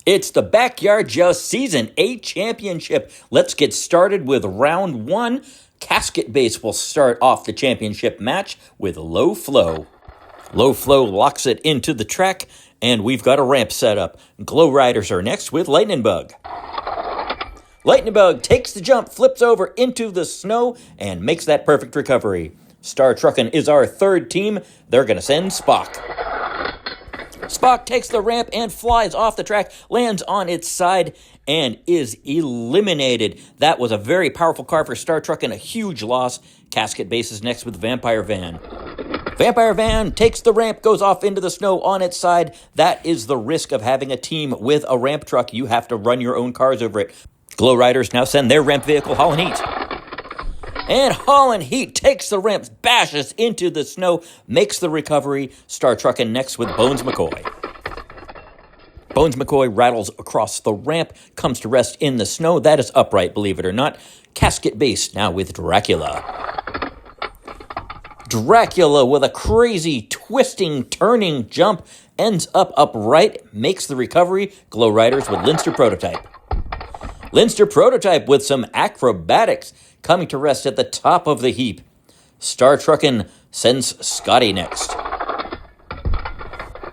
It's the Backyard Joust Season 8 Championship. Let's get started with round one. Casket Base will start off the championship match with Low Flow. Low Flow locks it into the track, and we've got a ramp set up. Glow Riders are next with Lightning Bug. Lightning Bug takes the jump, flips over into the snow, and makes that perfect recovery. Star Truckin' is our third team. They're going to send Spock. Spock takes the ramp and flies off the track, lands on its side, and is eliminated. That was a very powerful car for Star Truckin', a huge loss. Casket Base is next with Vampire Van. Vampire Van takes the ramp, goes off into the snow on its side. That is the risk of having a team with a ramp truck. You have to run your own cars over it. Glow Riders now send their ramp vehicle, Holland Heat. And Holland Heat takes the ramp, bashes into the snow, makes the recovery. Star Truckin' next with Bones McCoy. Bones McCoy rattles across the ramp, comes to rest in the snow. That is upright, believe it or not. Casket Base now with Dracula. Dracula with a crazy, twisting, turning jump ends up upright, makes the recovery. Glow Riders with Linster Prototype. Linster Prototype with some acrobatics, coming to rest at the top of the heap. Star Truckin' sends Scotty next.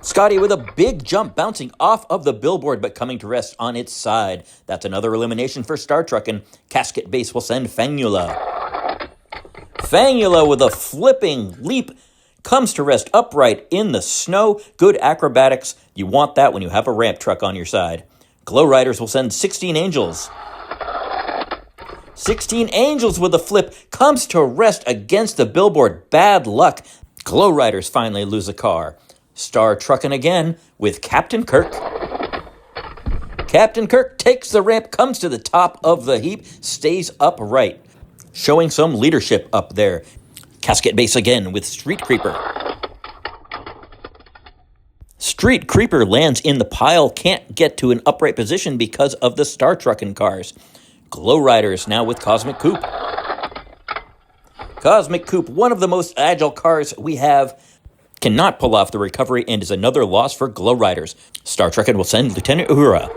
Scotty with a big jump bouncing off of the billboard but coming to rest on its side. That's another elimination for Star Truckin'. Casket Base will send Fangula. Fangula with a flipping leap comes to rest upright in the snow. Good acrobatics. You want that when you have a ramp truck on your side. Glow Riders will send 16 Angels. 16 Angels with a flip comes to rest against the billboard. Bad luck. Glow Riders finally lose a car. Star Truckin' again with Captain Kirk. Captain Kirk takes the ramp, comes to the top of the heap, stays upright, showing some leadership up there. Casket Base again with Street Creeper. Street Creeper lands in the pile, can't get to an upright position because of the Star Truckin' cars. Glow Riders now with Cosmic Coupe. Cosmic Coupe, one of the most agile cars we have, cannot pull off the recovery and is another loss for Glow Riders. Star Truckin' will send Lieutenant Uhura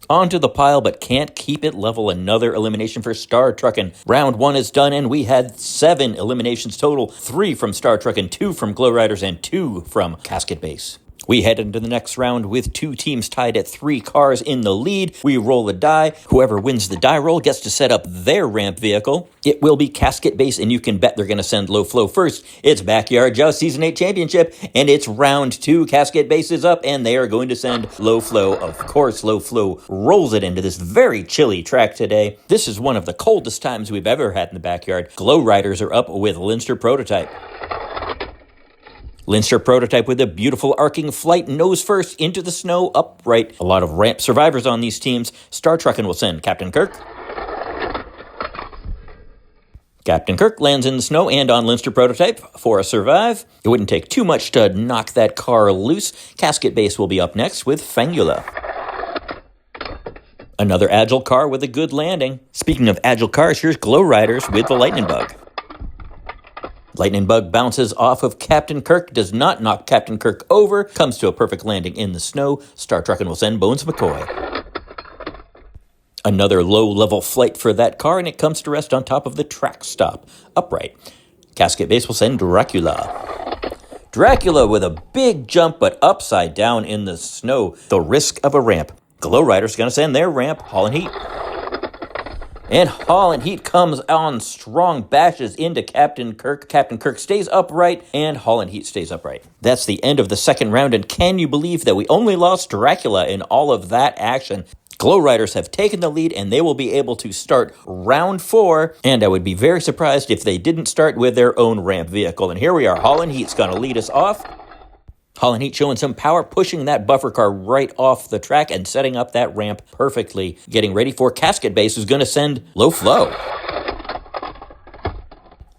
onto the pile but can't keep it level. Another elimination for Star Truckin'. Round one is done and we had 7 eliminations total. 3 from Star Truckin', 2 from Glow Riders, and 2 from Casket Base. We head into the next round with 2 teams tied at 3 cars in the lead. We roll a die. Whoever wins the die roll gets to set up their ramp vehicle. It will be Casket Base, and you can bet they're going to send Low Flow first. It's Backyard Joust Season 8 Championship, and it's round 2. Casket Base is up, and they are going to send Low Flow. Of course, Low Flow rolls it into this very chilly track today. This is one of the coldest times we've ever had in the backyard. Glow Riders are up with Linster Prototype. Linster Prototype with a beautiful arcing flight, nose first into the snow, upright. A lot of ramp survivors on these teams. Star Truckin' will send Captain Kirk. Captain Kirk lands in the snow and on Linster Prototype for a survive. It wouldn't take too much to knock that car loose. Casket Base will be up next with Fangula. Another agile car with a good landing. Speaking of agile cars, here's Glow Riders with the Lightning Bug. Lightning Bug bounces off of Captain Kirk, does not knock Captain Kirk over, comes to a perfect landing in the snow. Star Truckin' will send Bones McCoy. Another low-level flight for that car, and it comes to rest on top of the track stop, upright. Casket Base will send Dracula. Dracula with a big jump, but upside down in the snow. The risk of a ramp. Glow Riders going to send their ramp, Holland Heat. And Holland Heat comes on strong, bashes into Captain Kirk. Captain Kirk stays upright, and Holland Heat stays upright. That's the end of the second round, and can you believe that we only lost Dracula in all of that action? Glow Riders have taken the lead, and they will be able to start round 4, and I would be very surprised if they didn't start with their own ramp vehicle. And here we are. Holland Heat's going to lead us off. Holland Heat showing some power, pushing that buffer car right off the track and setting up that ramp perfectly. Getting ready for Casket Base, who's going to send Low Flow.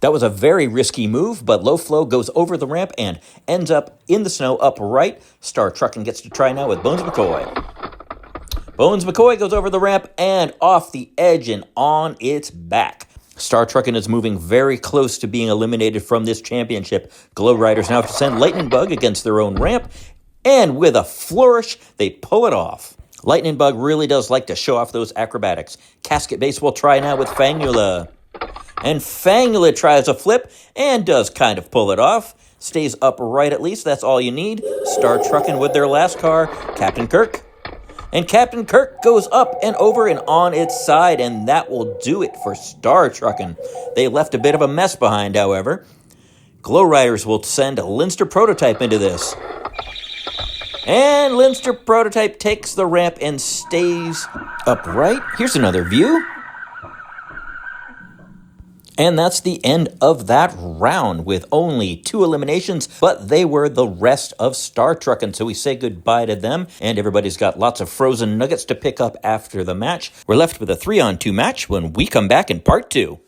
That was a very risky move, but Low Flow goes over the ramp and ends up in the snow upright. Star Truckin' gets to try now with Bones McCoy. Bones McCoy goes over the ramp and off the edge and on its back. Star Truckin' is moving very close to being eliminated from this championship. Glow Riders now have to send Lightning Bug against their own ramp. and with a flourish, they pull it off. Lightning Bug really does like to show off those acrobatics. Casket Base will try now with Fangula. And Fangula tries a flip and does kind of pull it off. Stays upright at least, that's all you need. Star Truckin' with their last car, Captain Kirk. And Captain Kirk goes up and over and on its side, and that will do it for Star Truckin'. They left a bit of a mess behind, however. Glow Riders will send Linster Prototype into this. And Linster Prototype takes the ramp and stays upright. Here's another view. And that's the end of that round with only 2 eliminations, but they were the rest of Star Truckin', so we say goodbye to them, and everybody's got lots of frozen nuggets to pick up after the match. We're left with a 3-on-2 match when we come back in part 2.